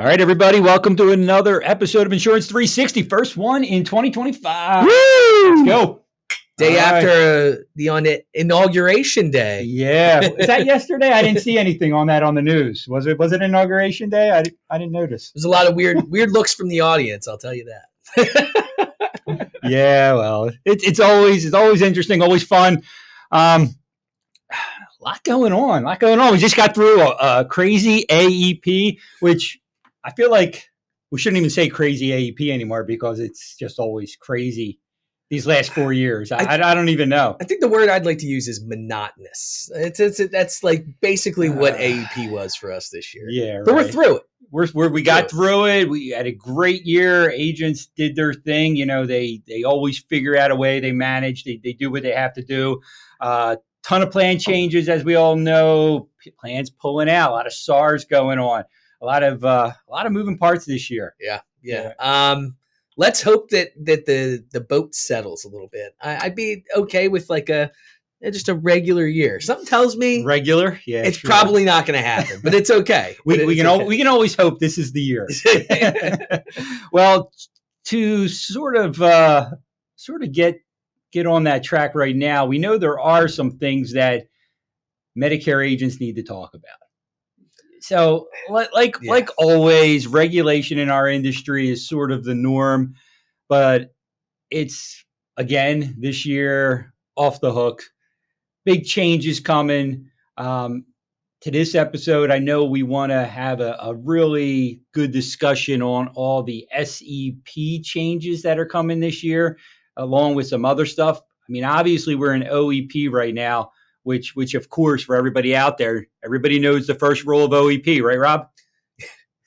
All right, everybody, welcome to another episode of Insurance 360, first one in 2025. Woo! Let's go. Day All right. after the inauguration day. Yeah. Is that yesterday? I didn't see anything on that on the news. Was it inauguration day? I didn't notice. There's a lot of weird looks from the audience, I'll tell you that. Yeah, well, it's always interesting, always fun. A lot going on. We just got through a crazy AEP, which I feel like we shouldn't even say crazy AEP anymore because it's just always crazy these last 4 years. I don't even know. I think the word I'd like to use is monotonous. That's like basically what AEP was for us this year. Yeah, but we're through it. We got through it. We had a great year. Agents did their thing. You know, they always figure out a way. They manage. They do what they have to do. Ton of plan changes, as we all know. Plans pulling out. A lot of SARs going on. A lot of moving parts this year. Yeah. Let's hope that the boat settles a little bit. I'd be okay with like just a regular year. Something tells me regular. Yeah, it's probably not going to happen, but it's okay. We can always hope this is the year. Well, to sort of get on that track right now, we know there are some things that Medicare agents need to talk about. So, like always, regulation in our industry is sort of the norm, but it's, again, this year, off the hook. Big changes coming. To this episode, I know we want to have a really good discussion on all the SEP changes that are coming this year, along with some other stuff. I mean, obviously, we're in OEP right now, which of course, for everybody out there, everybody knows the first rule of OEP, right, Rob?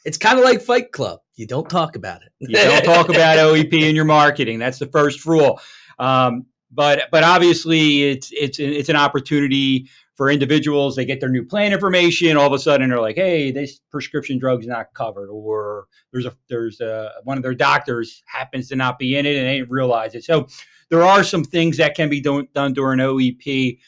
It's kind of like Fight Club. You don't talk about it. You don't talk about OEP in your marketing. That's the first rule. But obviously, it's an opportunity for individuals. They get their new plan information. All of a sudden, they're like, "Hey, this prescription drug's not covered," or there's one of their doctors happens to not be in it and they didn't realize it. So there are some things that can be done during OEP.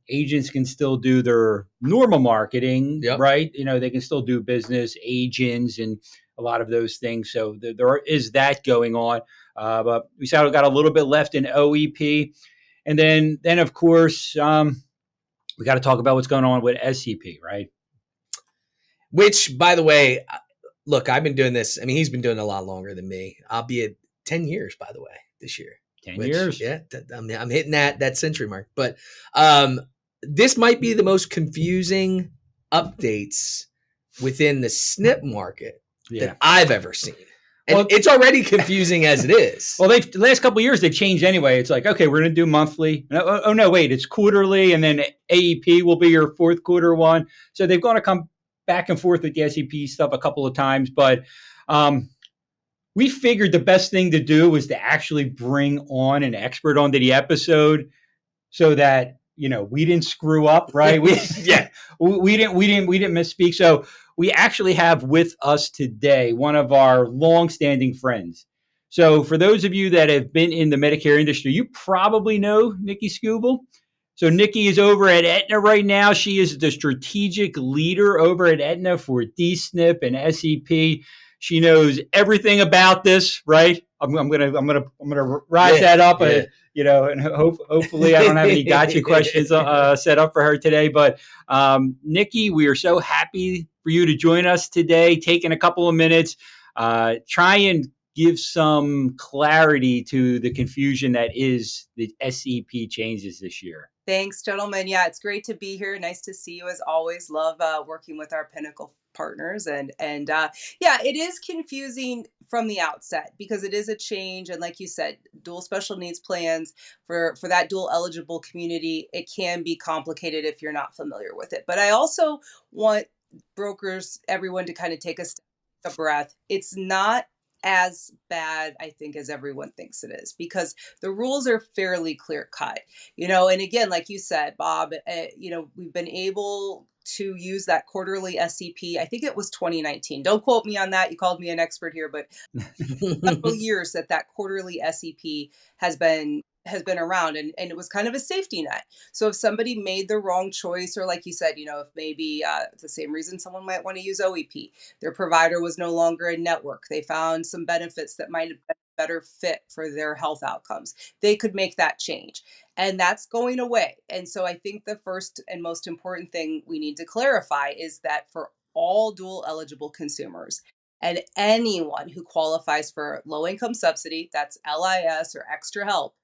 Agents can still do their normal marketing, right? You know, they can still do business, agents, and a lot of those things. So there is that going on. But we saw we got a little bit left in OEP. And then of course, we got to talk about what's going on with SEP, right? Which, by the way, look, I've been doing this. I mean, he's been doing it a lot longer than me. I'll be at 10 years, by the way, this year. 10 years. Yeah, I'm hitting that century mark. But this might be the most confusing updates within the SNP market that I've ever seen. And it's already confusing as it is. Well, the last couple of years, they've changed anyway. It's like, okay, we're going to do monthly. Oh, no, wait, it's quarterly. And then AEP will be your fourth quarter one. So they've gone to come back and forth with the SEP stuff a couple of times. But we figured the best thing to do was to actually bring on an expert onto the episode so that, you know, we didn't screw up, right? We didn't misspeak. So we actually have with us today one of our longstanding friends. So for those of you that have been in the Medicare industry, you probably know Nicky Skubal. So Nicky is over at Aetna right now. She is the strategic leader over at Aetna for D-SNP and SEP. She knows everything about this, right? I'm gonna rise that up, you know, and hopefully I don't have any gotcha questions set up for her today. But Nicky, we are so happy for you to join us today, taking a couple of minutes, try and give some clarity to the confusion that is the SEP changes this year. Thanks, gentlemen. Yeah, it's great to be here. Nice to see you as always. Love working with our Pinnacle partners. And yeah, it is confusing from the outset because it is a change. And like you said, dual special needs plans for that dual eligible community, it can be complicated if you're not familiar with it. But I also want brokers, everyone to kind of take a breath. It's not as bad, I think, as everyone thinks it is, because the rules are fairly clear cut, you know. And again, like you said, Bob, you know, we've been able to use that quarterly SEP. I think it was 2019. Don't quote me on that. You called me an expert here, but several years that quarterly SEP has been has been around, and it was kind of a safety net. So if somebody made the wrong choice, or like you said, if maybe it's the same reason someone might want to use OEP, their provider was no longer in network, they found some benefits that might have been a better fit for their health outcomes, they could make that change. And that's going away. And so I think the first and most important thing we need to clarify is that for all dual eligible consumers, and anyone who qualifies for low income subsidy, that's LIS or extra help,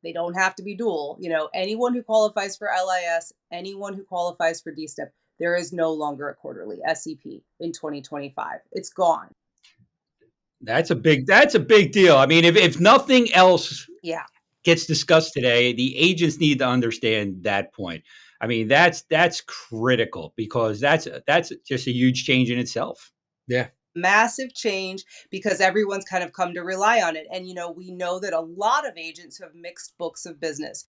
they don't have to be dual. Anyone who qualifies for LIS, anyone who qualifies for D-SNP, there is no longer a quarterly SEP in 2025. It's gone. That's a big deal. I mean, if nothing else Yeah. gets discussed today, the agents need to understand that point. I mean, that's critical, because that's just a huge change in itself. Yeah. Massive change, because everyone's kind of come to rely on it. And, we know that a lot of agents who have mixed books of business,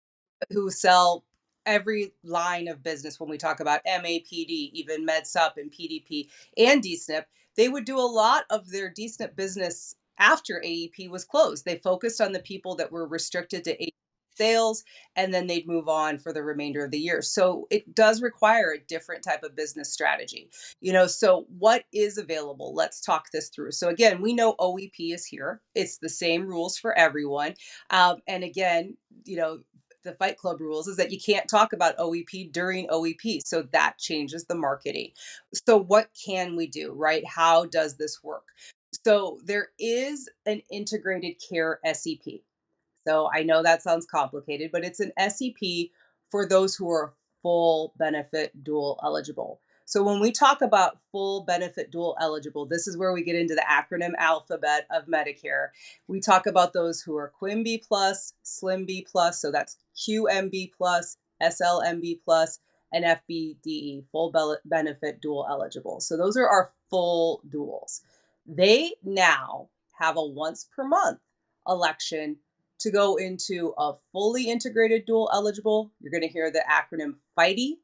who sell every line of business. When we talk about MAPD, even MedSup and PDP and D-SNP, they would do a lot of their D-SNP business after AEP was closed. They focused on the people that were restricted to AEP sales, and then they'd move on for the remainder of the year. So it does require a different type of business strategy. So what is available? Let's talk this through. So again, we know OEP is here. It's the same rules for everyone. And again, the Fight Club rules is that you can't talk about OEP during OEP. So that changes the marketing. So what can we do, right? How does this work? So there is an integrated care SEP. So I know that sounds complicated, but it's an SEP for those who are full benefit dual eligible. So when we talk about full benefit dual eligible, this is where we get into the acronym alphabet of Medicare. We talk about those who are QIMB plus, SLIMB plus, so that's QMB plus, SLMB plus, and FBDE, full benefit dual eligible. So those are our full duals. They now have a once per month election to go into a fully integrated dual eligible. You're going to hear the acronym FIDE,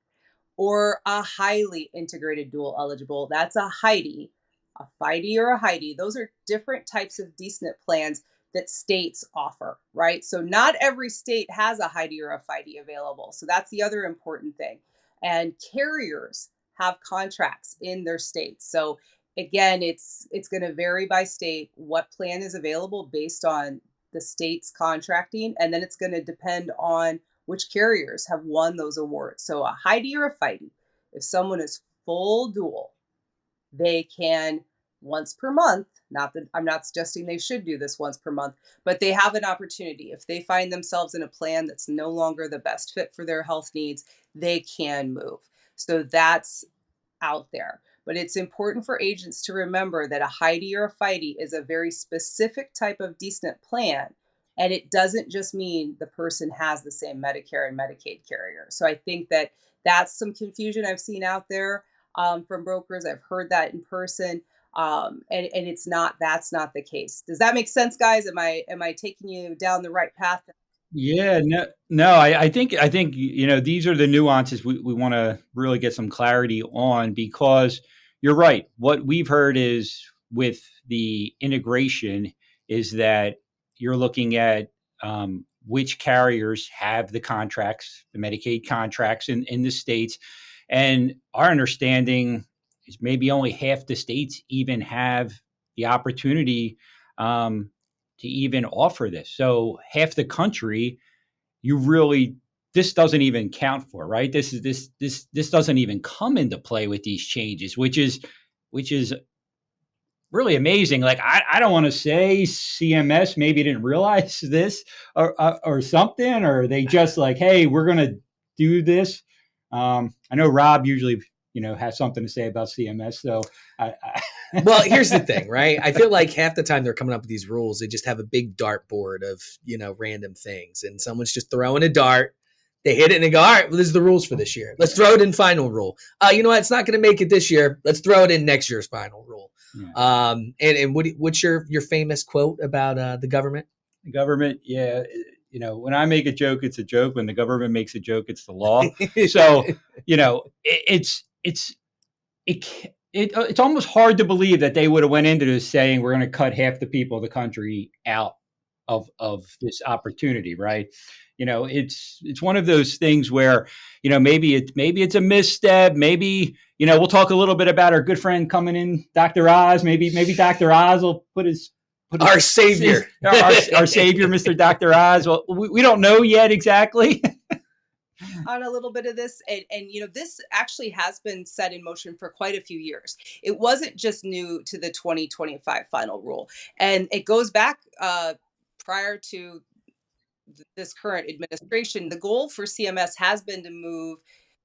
or a highly integrated dual eligible. That's a HIDE, a FIDE or a HIDE. Those are different types of D-SNP plans that states offer, right? So not every state has a HIDE or a FIDE available. So that's the other important thing. And carriers have contracts in their states. So again, it's going to vary by state what plan is available based on the state's contracting, and then it's going to depend on which carriers have won those awards. So a HIDE or a FIDE, if someone is full dual, they can once per month, not that I'm not suggesting they should do this once per month, but they have an opportunity. If they find themselves in a plan that's no longer the best fit for their health needs, they can move. So that's out there. But it's important for agents to remember that a HIDE or a FIDE is a very specific type of D-SNP plan. And it doesn't just mean the person has the same Medicare and Medicaid carrier. So I think that that's some confusion I've seen out there from brokers. I've heard that in person. And that's not the case. Does that make sense, guys? Am I taking you down the right path? Yeah, no. I think these are the nuances we want to really get some clarity on, because you're right. What we've heard is, with the integration, is that you're looking at which carriers have the contracts, the Medicaid contracts in the states, and our understanding is maybe only half the states even have the opportunity to even offer this. So half the country, this doesn't even count for, right? This doesn't even come into play with these changes, which is really amazing. Like, I don't want to say CMS maybe didn't realize this, or something, or they just like, hey, we're going to do this. I know Rob usually has something to say about CMS. So well, here's the thing, right? I feel like half the time they're coming up with these rules, they just have a big dartboard of random things, and someone's just throwing a dart. They hit it and they go, all right, well, this is the rules for this year. Let's throw it in final rule. You know what? It's not going to make it this year. Let's throw it in next year's final rule. Yeah. And what's your famous quote about the government? The government, yeah. When I make a joke, it's a joke. When the government makes a joke, it's the law. So, it's almost hard to believe that they would have went into this saying we're going to cut half the people of the country out of this opportunity, right? It's one of those things where, maybe it's a misstep. Maybe, we'll talk a little bit about our good friend coming in, Dr. Oz. Maybe Dr. Oz will put his our savior, our savior, Mr. Dr. Oz. Well, we don't know yet exactly. On a little bit of this, and this actually has been set in motion for quite a few years. It wasn't just new to the 2025 final rule, and it goes back prior to this current administration. The goal for CMS has been to move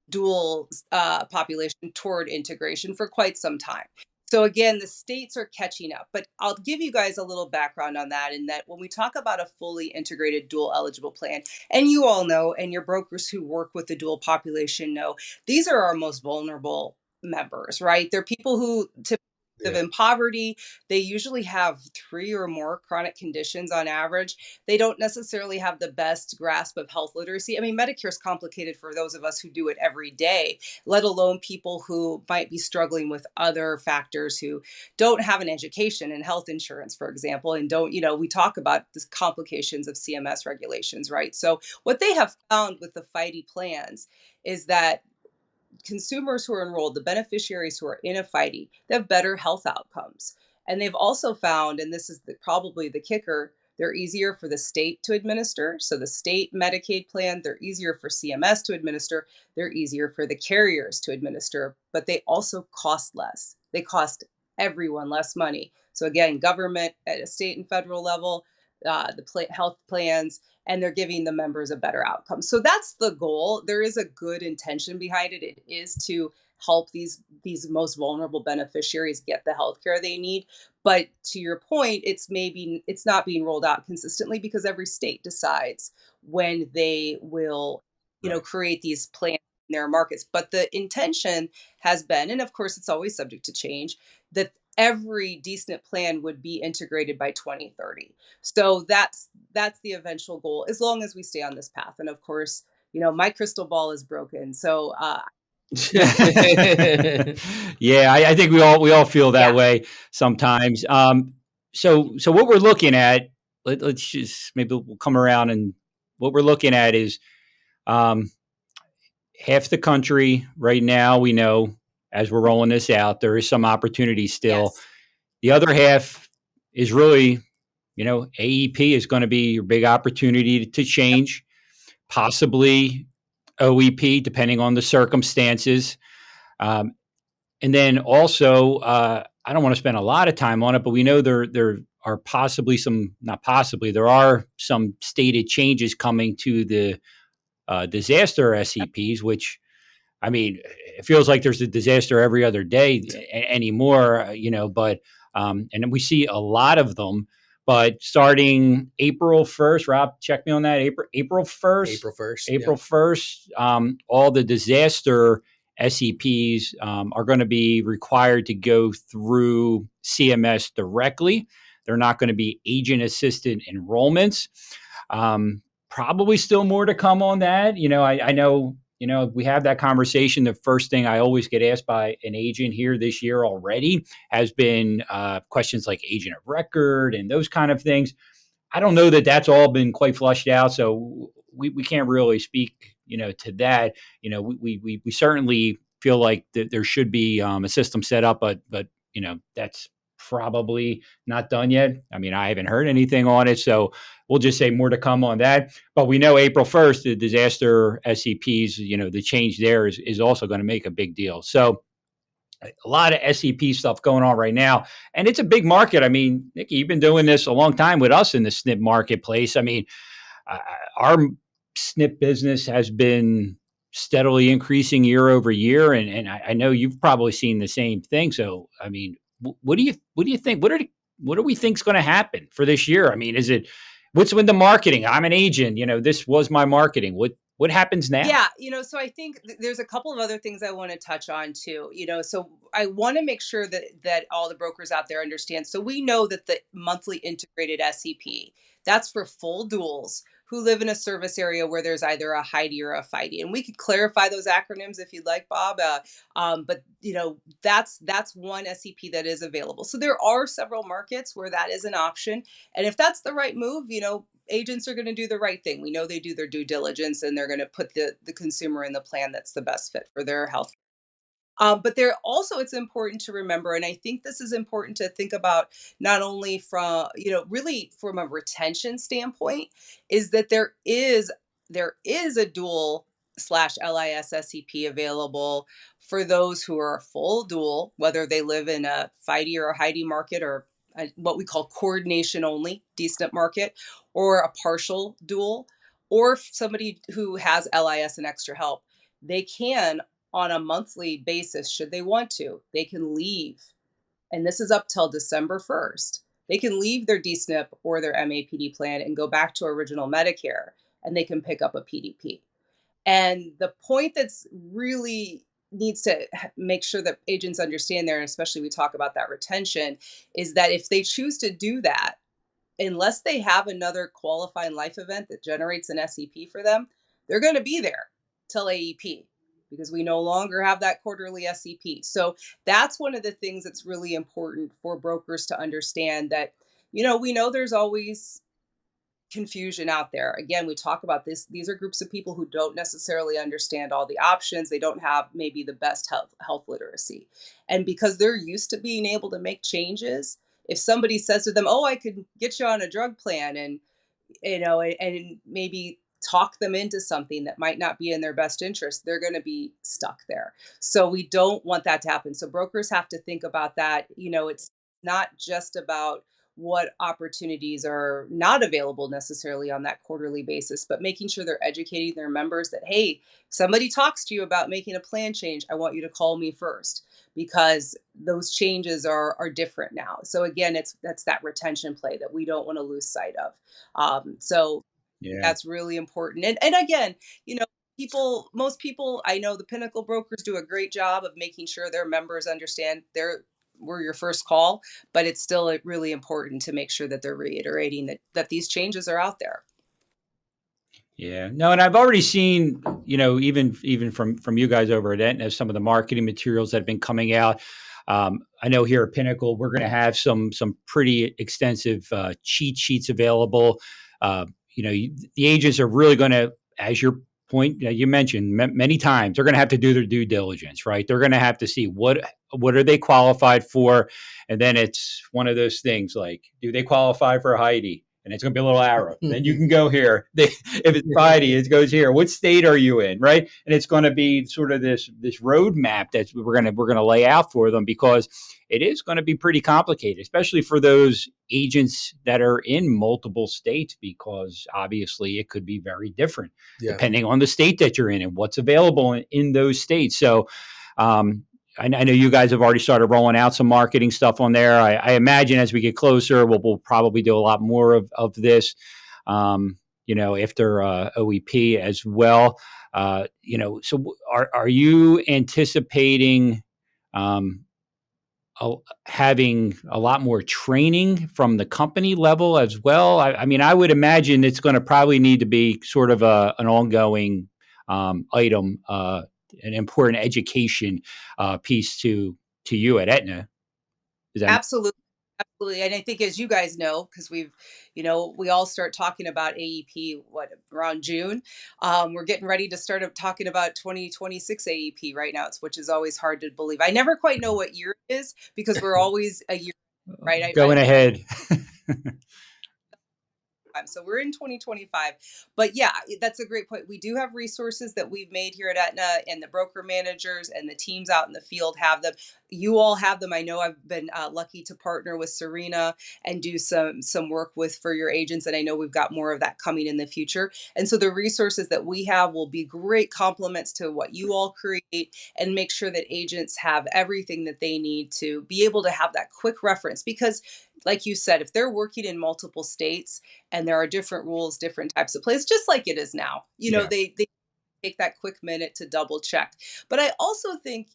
dual population toward integration for quite some time. So again, the states are catching up, but I'll give you guys a little background on that. In that, when we talk about a fully integrated dual eligible plan, and you all know, and your brokers who work with the dual population know, these are our most vulnerable members, right? They're people who typically live in poverty. They usually have 3 or more chronic conditions on average. They don't necessarily have the best grasp of health literacy. I mean, Medicare is complicated for those of us who do it every day, let alone people who might be struggling with other factors, who don't have an education in health insurance, for example, and don't, we talk about the complications of CMS regulations, right? So what they have found with the FIDE plans is that consumers who are enrolled, the beneficiaries who are in a FIDE, they have better health outcomes. And they've also found, and this is probably the kicker, they're easier for the state to administer. So the state Medicaid plan, they're easier for CMS to administer. They're easier for the carriers to administer, but they also cost less. They cost everyone less money. So again, government at a state and federal level, the health plans, and they're giving the members a better outcome. So that's the goal. There is a good intention behind it. It is to help these most vulnerable beneficiaries get the health care they need. But to your point, it's not being rolled out consistently because every state decides when they will, create these plans in their markets. But the intention has been, and of course it's always subject to change, that every D-SNP plan would be integrated by 2030. So that's the eventual goal, as long as we stay on this path. And of course, my crystal ball is broken. So yeah, I think we all feel that way sometimes. So what we're looking at, let's just maybe we'll come around, and what we're looking at is half the country right now. We know, as we're rolling this out, there is some opportunity still. yes. The other half is really, AEP is going to be your big opportunity to change, possibly OEP, depending on the circumstances. Um, and then also, I don't want to spend a lot of time on it, but we know there are possibly not possibly, there are some stated changes coming to the disaster SEPs, which, I mean, it feels like there's a disaster every other day anymore, but, and we see a lot of them, but starting April 1st, Rob, check me on that, April 1st, April 1st, all the disaster SEPs are going to be required to go through CMS directly. They're not going to be agent assisted enrollments. Probably still more to come on that. I know, we have that conversation. The first thing I always get asked by an agent here this year already has been questions like agent of record and those kind of things. I don't know that that's all been quite flushed out, so we can't really speak, to that. We certainly feel like there should be a system set up, but that's probably not done yet. I mean, I haven't heard anything on it, so we'll just say more to come on that. But we know April 1st, the disaster SCPs, the change there is also going to make a big deal. So a lot of SEP stuff going on right now, and it's a big market. I mean, Nicky, you've been doing this a long time with us in the SNP marketplace. I mean, our SNP business has been steadily increasing year over year, and I know you've probably seen the same thing. So, I mean, what do you think? What do we think is going to happen for this year? I mean, what's with the marketing? I'm an agent. This was my marketing. What happens now? Yeah, so I think there's a couple of other things I want to touch on too. So I want to make sure that all the brokers out there understand. So we know that the monthly integrated SEP, that's for full duals who live in a service area where there's either a HIDE or a FIDE. And we could clarify those acronyms if you'd like, Bob. But that's one SEP that is available. So there are several markets where that is an option. And if that's the right move, agents are going to do the right thing. We know they do their due diligence, and they're going to put the consumer in the plan that's the best fit for their health. But there also, it's important to remember, and I think this is important to think about not only from, really from a retention standpoint, is that there is a dual slash LIS SEP available for those who are a full dual, whether they live in a FIDE or a HIDE market, or what we call coordination only D-SNP market, or a partial dual, or somebody who has LIS and extra help. They can, on a monthly basis, should they want to, they can leave. And this is up till December 1st. They can leave their D-SNP or their MAPD plan and go back to original Medicare, and they can pick up a PDP. And the point that's really needs to make sure that agents understand there, and especially we talk about that retention, is that if they choose to do that, unless they have another qualifying life event that generates an SEP for them, they're going to be there till AEP, because we no longer have that quarterly SEP. So that's one of the things that's really important for brokers to understand, that, we know there's always confusion out there. Again, we talk about this. These are groups of people who don't necessarily understand all the options. They don't have maybe the best health literacy. And because they're used to being able to make changes, if somebody says to them, "Oh, I could get you on a drug plan," and and maybe talk them into something that might not be in their best interest, they're going to be stuck there. So we don't want that to happen. So brokers have to think about that. It's not just about what opportunities are not available necessarily on that quarterly basis, but making sure they're educating their members that, hey, somebody talks to you about making a plan change, I want you to call me first, because those changes are different now. So again, that's that retention play that we don't want to lose sight of. So Yeah. that's really important. And again, most people, I know the Pinnacle brokers do a great job of making sure their members understand we're your first call, but it's still really important to make sure that they're reiterating that these changes are out there. Yeah. No, and I've already seen, even from you guys over at Aetna, some of the marketing materials that have been coming out. I know here at Pinnacle, we're going to have some pretty extensive cheat sheets available. The agents are really going to, as your point you mentioned many times, they're going to have to do their due diligence, right? They're going to have to see what are they qualified for, and then it's one of those things like, do they qualify for a HIDE? And it's going to be a little arrow. Then you can go here. If it's Friday, it goes here. What state are you in, right? And it's going to be sort of this roadmap that we're going to lay out for them, because it is going to be pretty complicated, especially for those agents that are in multiple states, because obviously it could be very different depending on the state that you're in and what's available in those states. So, I know you guys have already started rolling out some marketing stuff on there. I imagine as we get closer, we'll probably do a lot more of this, after OEP as well. So are you anticipating having a lot more training from the company level as well? I mean, I would imagine it's going to probably need to be sort of an ongoing item, an important education piece to you at Aetna. Is that Absolutely. Absolutely. And I think, as you guys know, because we all start talking about AEP, around June. We're getting ready to start talking about 2026 AEP right now, which is always hard to believe. I never quite know what year it is, because we're always a year, right? going ahead? So we're in 2025. But yeah, that's a great point. We do have resources that we've made here at Aetna, and the broker managers and the teams out in the field have them. You all have them. I know I've been lucky to partner with Serena and do some work for your agents, and I know we've got more of that coming in the future. And so the resources that we have will be great complements to what you all create, and make sure that agents have everything that they need to be able to have that quick reference. Because, like you said, if they're working in multiple states and there are different rules, different types of plays, just like it is now, they take that quick minute to double check. But I also think,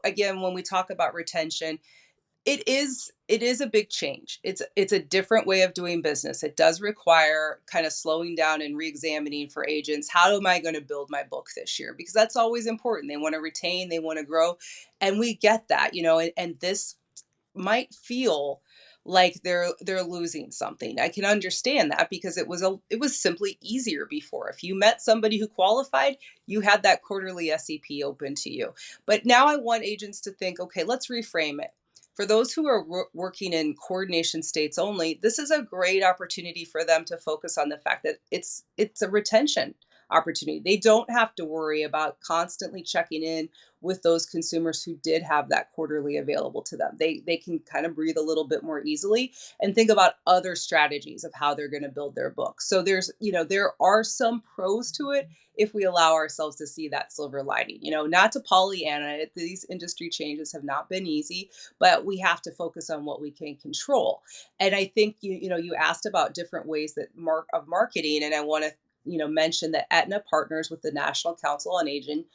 again, when we talk about retention, It is a big change. It's a different way of doing business. It does require kind of slowing down and re-examining for agents. How am I going to build my book this year? Because that's always important. They want to retain, they want to grow, and we get that, and this might feel like they're losing something. I can understand that because it was simply easier before. If you met somebody who qualified, you had that quarterly SEP open to you. But now I want agents to think, okay, let's reframe it. For those who are working in coordination states only, this is a great opportunity for them to focus on the fact that it's a retention opportunity. They don't have to worry about constantly checking in with those consumers who did have that quarterly available to them. They can kind of breathe a little bit more easily and think about other strategies of how they're going to build their book. So there are some pros to it if we allow ourselves to see that silver lining. Not to Pollyanna, these industry changes have not been easy, but we have to focus on what we can control. And I think you asked about different ways that of marketing, and I want to mention that Aetna partners with the National Council on Aging,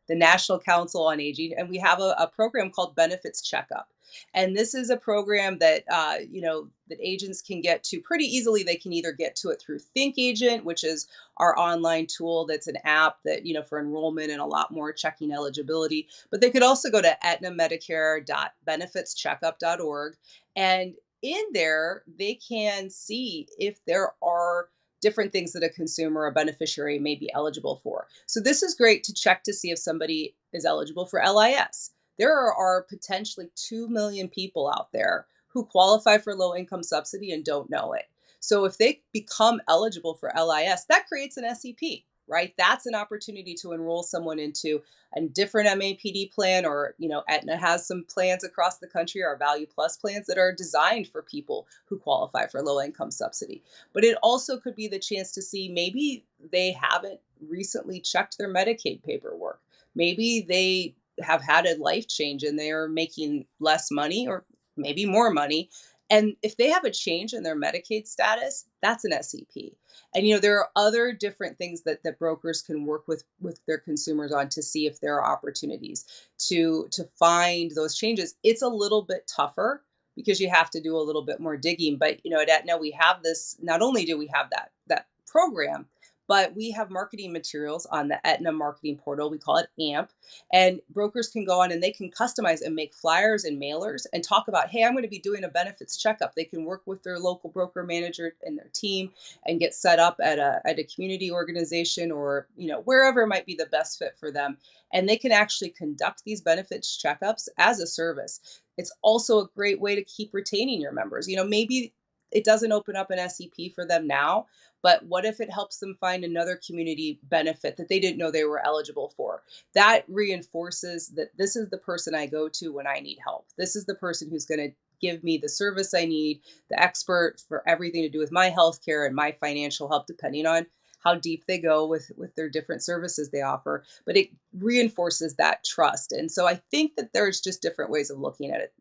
the National Council on Aging, and we have a program called Benefits Checkup. And this is a program that that agents can get to pretty easily. They can either get to it through Think Agent, which is our online tool. That's an app that for enrollment and a lot more checking eligibility. But they could also go to aetnamedicare.benefitscheckup.org, and in there they can see if there are different things that a consumer or beneficiary may be eligible for. So this is great to check to see if somebody is eligible for LIS. There are potentially 2 million people out there who qualify for low income subsidy and don't know it. So if they become eligible for LIS, that creates an SEP, right? That's an opportunity to enroll someone into a different MAPD plan, or, Aetna has some plans across the country, our Value Plus plans that are designed for people who qualify for low income subsidy. But it also could be the chance to see maybe they haven't recently checked their Medicaid paperwork. Maybe they have had a life change and they're making less money or maybe more money. And if they have a change in their Medicaid status, that's an SEP. And there are other different things that brokers can work with their consumers on to see if there are opportunities to find those changes. It's a little bit tougher because you have to do a little bit more digging. But at Aetna, we have this. Not only do we have that program, but we have marketing materials on the Aetna marketing portal. We call it AMP. And brokers can go on and they can customize and make flyers and mailers and talk about, hey, I'm going to be doing a benefits checkup. They can work with their local broker manager and their team and get set up at a community organization, or wherever might be the best fit for them. And they can actually conduct these benefits checkups as a service. It's also a great way to keep retaining your members. Maybe it doesn't open up an SEP for them now, but what if it helps them find another community benefit that they didn't know they were eligible for? That reinforces that this is the person I go to when I need help. This is the person who's going to give me the service I need, the expert for everything to do with my healthcare and my financial help, depending on how deep they go with their different services they offer. But it reinforces that trust. And so I think that there's just different ways of looking at it.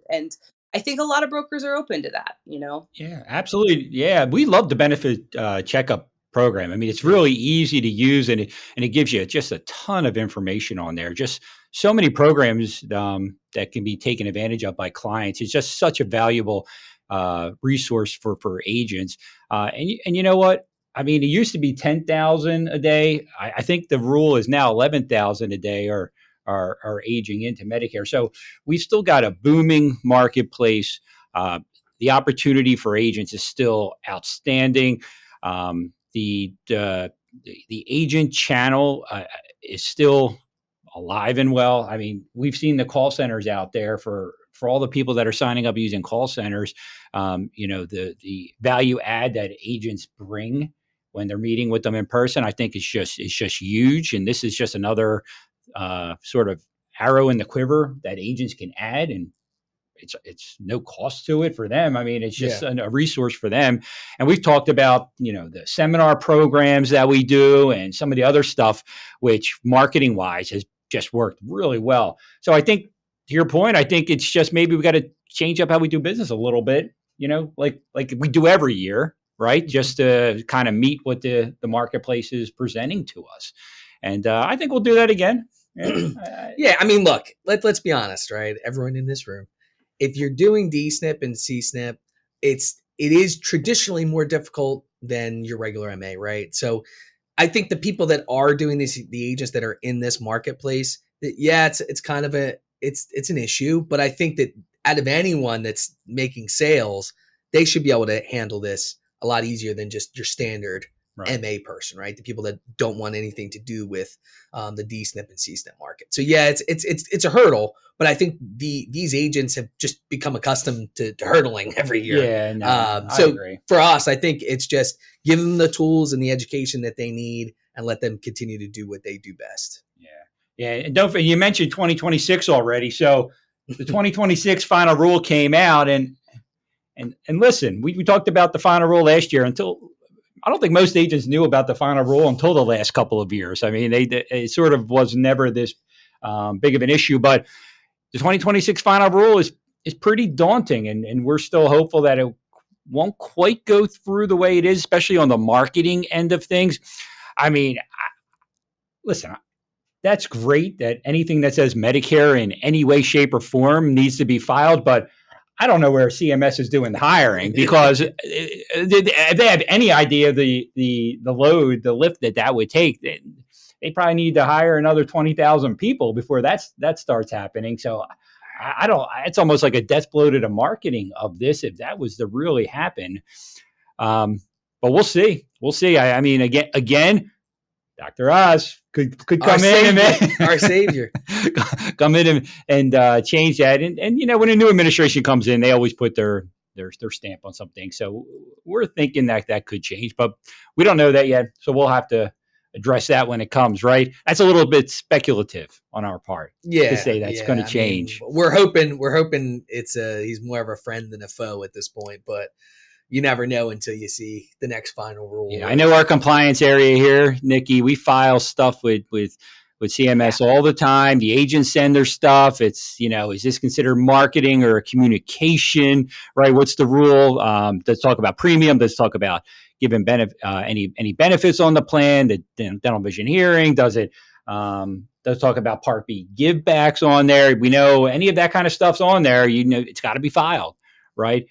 And I think a lot of brokers are open to that. Yeah, absolutely. Yeah, we love the benefit checkup program. I mean, it's really easy to use, and it gives you just a ton of information on there. Just so many programs that can be taken advantage of by clients. It's just such a valuable resource for agents. And you know what? I mean, it used to be 10,000 a day. I think the rule is now 11,000 a day are aging into Medicare. So we've still got a booming marketplace. The opportunity for agents is still outstanding. The agent channel is still alive and well. I mean, we've seen the call centers out there for all the people that are signing up using call centers. The value add that agents bring when they're meeting with them in person, I think is just huge. And this is just another sort of arrow in the quiver that agents can add, and it's no cost to it for them. I mean, it's just a resource for them. And we've talked about, the seminar programs that we do and some of the other stuff, which marketing wise has just worked really well. So I think to your point, I think it's just maybe we got to change up how we do business a little bit, like we do every year, right? Just to kind of meet what the marketplace is presenting to us. And I think we'll do that again. Yeah. I mean, look, let's be honest, right? Everyone in this room, if you're doing D-SNP and C-SNP, it is traditionally more difficult than your regular MA, right? So I think the people that are doing this, the agents that are in this marketplace, yeah, it's kind of it's an issue, but I think that out of anyone that's making sales, they should be able to handle this a lot easier than just your standard MA person, right? The people that don't want anything to do with the D-SNP and C-SNP market. So yeah, it's a hurdle, but I think these agents have just become accustomed to hurdling every year. Yeah, no, I so agree. For us, I think it's just give them the tools and the education that they need and let them continue to do what they do best. Yeah. And don't forget, you mentioned 2026 already. So the 2026 final rule came out, and listen, we talked about the final rule last year. Until I don't think most agents knew about the final rule until the last couple of years. I mean, it sort of was never this big of an issue, but the 2026 final rule is pretty daunting, and we're still hopeful that it won't quite go through the way it is, especially on the marketing end of things. I mean, listen, that's great that anything that says Medicare in any way, shape, or form needs to be filed, but I don't know where CMS is doing the hiring, because if they have any idea the load, the lift that would take, they probably need to hire another 20,000 people before that starts happening. So I don't. It's almost like a death blow to the marketing of this if that was to really happen. But we'll see. We'll see. I mean, again, Dr. Oz could come in our savior, come in and change that. And you know, when a new administration comes in, they always put their stamp on something. So we're thinking that could change, but we don't know that yet. So we'll have to address that when it comes. Right? That's a little bit speculative on our part to say that's going to change. I mean, we're hoping he's more of a friend than a foe at this point, but you never know until you see the next final rule. Yeah, I know our compliance area here, Nicky. We file stuff with CMS all the time. The agents send their stuff. It's, you know, is this considered marketing or a communication? Right? What's the rule? Let's talk about premium. Let's talk about giving any benefits on the plan. The dental vision hearing, does it? Let's talk about Part B give backs on there. We know any of that kind of stuff's on there. You know, it's got to be filed, right?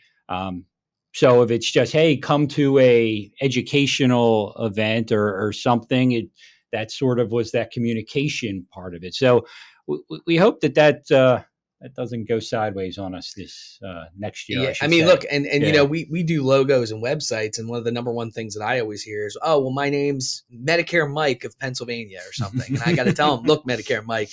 So if it's just, hey, come to a educational event or something, that sort of was that communication part of it. So we hope that doesn't go sideways on us this next year. Yeah, I mean, look, and you know, we do logos and websites, and one of the number one things that I always hear is, oh, well, my name's Medicare Mike of Pennsylvania or something, and I got to tell them, look, Medicare Mike,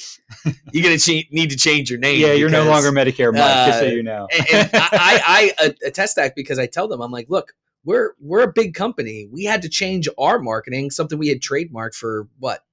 you're gonna need to change your name. Yeah, you're no longer Medicare Mike, just so you know. And I attest that because I tell them, I'm like, look, we're a big company. We had to change our marketing, something we had trademarked for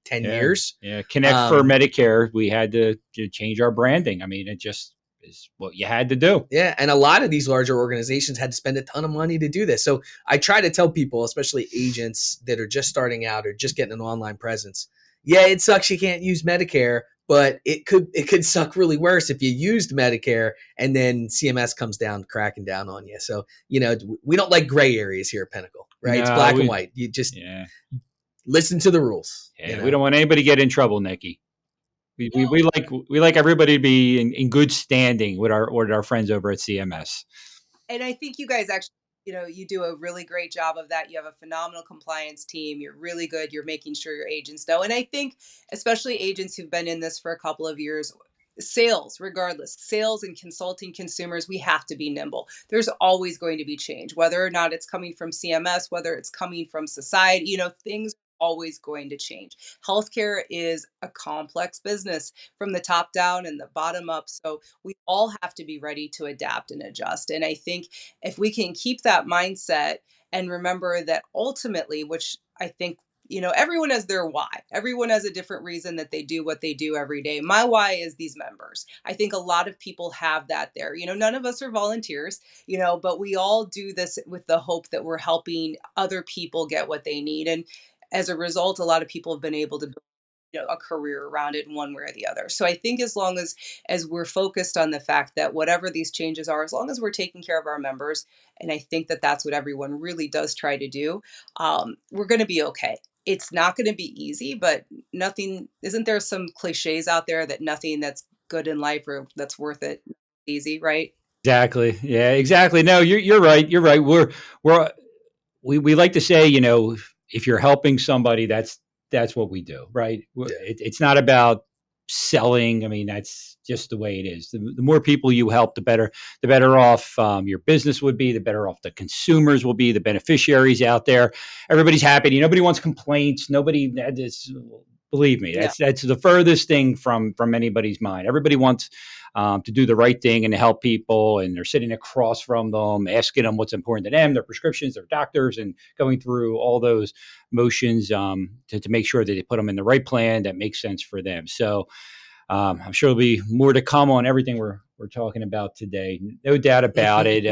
10 years. Yeah, Connect for Medicare. We had to change our branding. I mean, it just is what you had to do. Yeah, and a lot of these larger organizations had to spend a ton of money to do this. So I try to tell people, especially agents that are just starting out or just getting an online presence, yeah, it sucks you can't use Medicare, but it could suck really worse if you used Medicare and then CMS comes down cracking down on you. So, you know, we don't like gray areas here at Pinnacle, right? No, it's black and white. You just listen to the rules. Yeah, you know? We don't want anybody to get in trouble, Nicky. We like everybody to be in good standing with our friends over at CMS. And I think you guys actually, you know, you do a really great job of that. You have a phenomenal compliance team. You're really good. You're making sure your agents know. And I think especially agents who've been in this for a couple of years, sales, regardless, sales and consulting consumers, we have to be nimble. There's always going to be change, whether or not it's coming from CMS, whether it's coming from society, you know, things always going to change. Healthcare is a complex business from the top down and the bottom up. So we all have to be ready to adapt and adjust. And I think if we can keep that mindset and remember that ultimately, which I think, you know, everyone has their why. Everyone has a different reason that they do what they do every day. My why is these members. I think a lot of people have that there. You know, none of us are volunteers, you know, but we all do this with the hope that we're helping other people get what they need. And as a result, a lot of people have been able to build, you know, a career around it in one way or the other. So I think as long as we're focused on the fact that whatever these changes are, as long as we're taking care of our members, and I think that that's what everyone really does try to do, we're going to be okay. It's not going to be easy, but nothing, isn't there some cliches out there that nothing that's good in life or that's worth it easy, right? Exactly. Yeah, exactly. No, you're right. You're right. We like to say, if you're helping somebody, that's what we do, right? Yeah. It's not about selling. I mean, that's just the way it is. The more people you help, the better off your business would be. The better off the consumers will be. The beneficiaries out there, everybody's happy. Nobody wants complaints. Nobody. Believe me, No. that's the furthest thing from anybody's mind. Everybody wants to do the right thing and to help people, and they're sitting across from them, asking them what's important to them, their prescriptions, their doctors, and going through all those motions to make sure that they put them in the right plan that makes sense for them. So I'm sure there'll be more to come on everything we're talking about today. No doubt about it.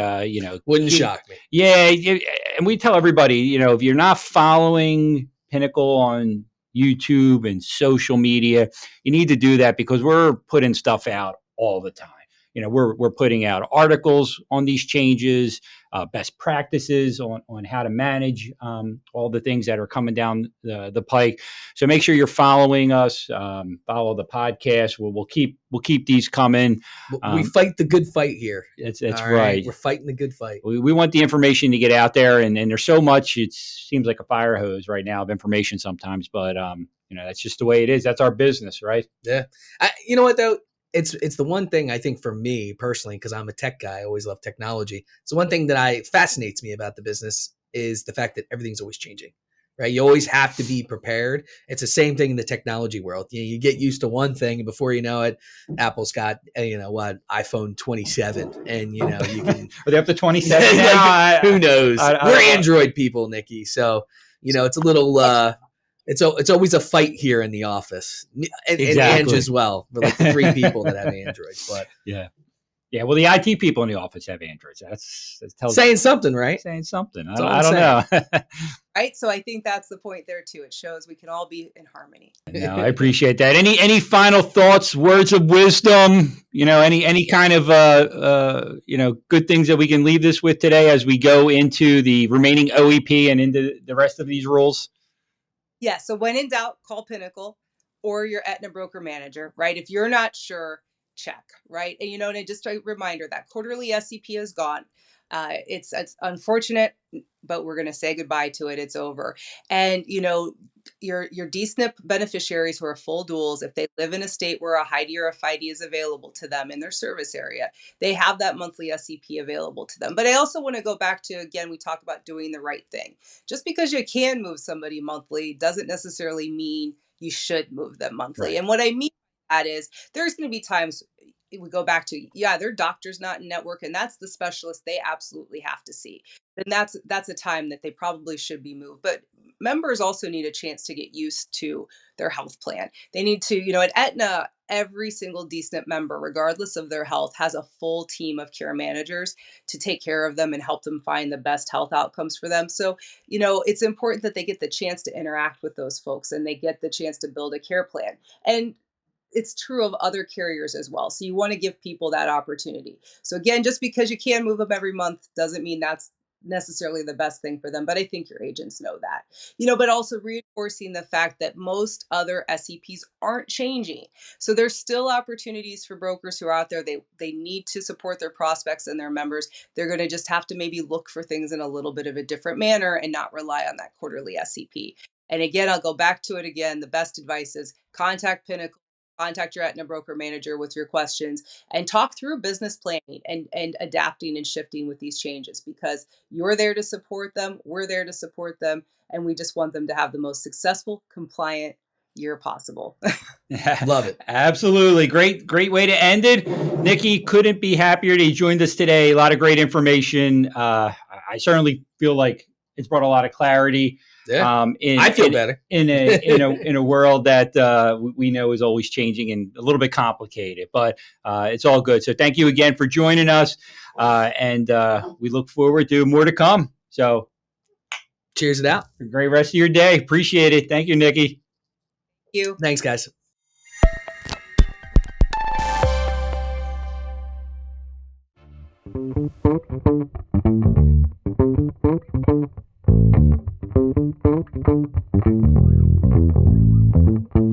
Wouldn't shock me. Yeah, and we tell everybody, if you're not following Pinnacle on YouTube and social media, you need to do that because we're putting stuff out all the time. We're putting out articles on these changes, best practices on how to manage all the things that are coming down the pike. So make sure you're following us. Follow the podcast. We'll keep these coming. We fight the good fight here. That's All right. We're fighting the good fight. We want the information to get out there, and there's so much. It seems like a fire hose right now of information sometimes, but that's just the way it is. That's our business, right? Yeah. You know what though? It's the one thing I think for me personally, because I'm a tech guy, I always love technology. It's the one thing that fascinates me about the business is the fact that everything's always changing, right? You always have to be prepared. It's the same thing in the technology world. You get used to one thing, and before you know it, Apple's got iPhone 27, and you can. Are they up to 27 now? Like, who knows? We're Android people, Nicky. So it's a little. It's always a fight here in the office, and Ange as well. We're like the three people that have Androids, but yeah. Well, the IT people in the office have Androids. That's saying something, right? Saying something. I don't know. Right. So I think that's the point there too. It shows we can all be in harmony. No, I appreciate that. Any final thoughts, words of wisdom? Any kind of good things that we can leave this with today as we go into the remaining OEP and into the rest of these rules? Yeah. So when in doubt, call Pinnacle or your Aetna broker manager, right? If you're not sure, check, right? And just a reminder that quarterly SEP is gone. It's unfortunate, but we're going to say goodbye to it. It's over. And, your D-SNP beneficiaries who are full duals, if they live in a state where a HIDE or a FIDE is available to them in their service area, they have that monthly SEP available to them. But I also want to go back to, again, we talk about doing the right thing. Just because you can move somebody monthly doesn't necessarily mean you should move them monthly. Right. And what I mean by that is there's going to be times we go back to, their doctor's not in network, and that's the specialist they absolutely have to see. Then that's a time that they probably should be moved. But members also need a chance to get used to their health plan. They need to, at Aetna, every single D-SNP member, regardless of their health, has a full team of care managers to take care of them and help them find the best health outcomes for them. So, it's important that they get the chance to interact with those folks and they get the chance to build a care plan. And it's true of other carriers as well. So you want to give people that opportunity. So again, just because you can move them every month doesn't mean that's necessarily the best thing for them. But I think your agents know that, but also reinforcing the fact that most other SEPs aren't changing. So there's still opportunities for brokers who are out there. They need to support their prospects and their members. They're going to just have to maybe look for things in a little bit of a different manner and not rely on that quarterly SEP. And again, I'll go back to it again. The best advice is contact Pinnacle. Contact your Aetna broker manager with your questions and talk through business planning and adapting and shifting with these changes, because you're there to support them. We're there to support them. And we just want them to have the most successful, compliant year possible. Love it. Absolutely. Great way to end it. Nicky, couldn't be happier that you joined us today. A lot of great information. I certainly feel like it's brought a lot of clarity. Yeah, I feel better in a world that we know is always changing and a little bit complicated, but it's all good. So thank you again for joining us, and we look forward to more to come. So cheers it out. Great rest of your day. Appreciate it. Thank you, Nicky. Thank you. Thanks, guys.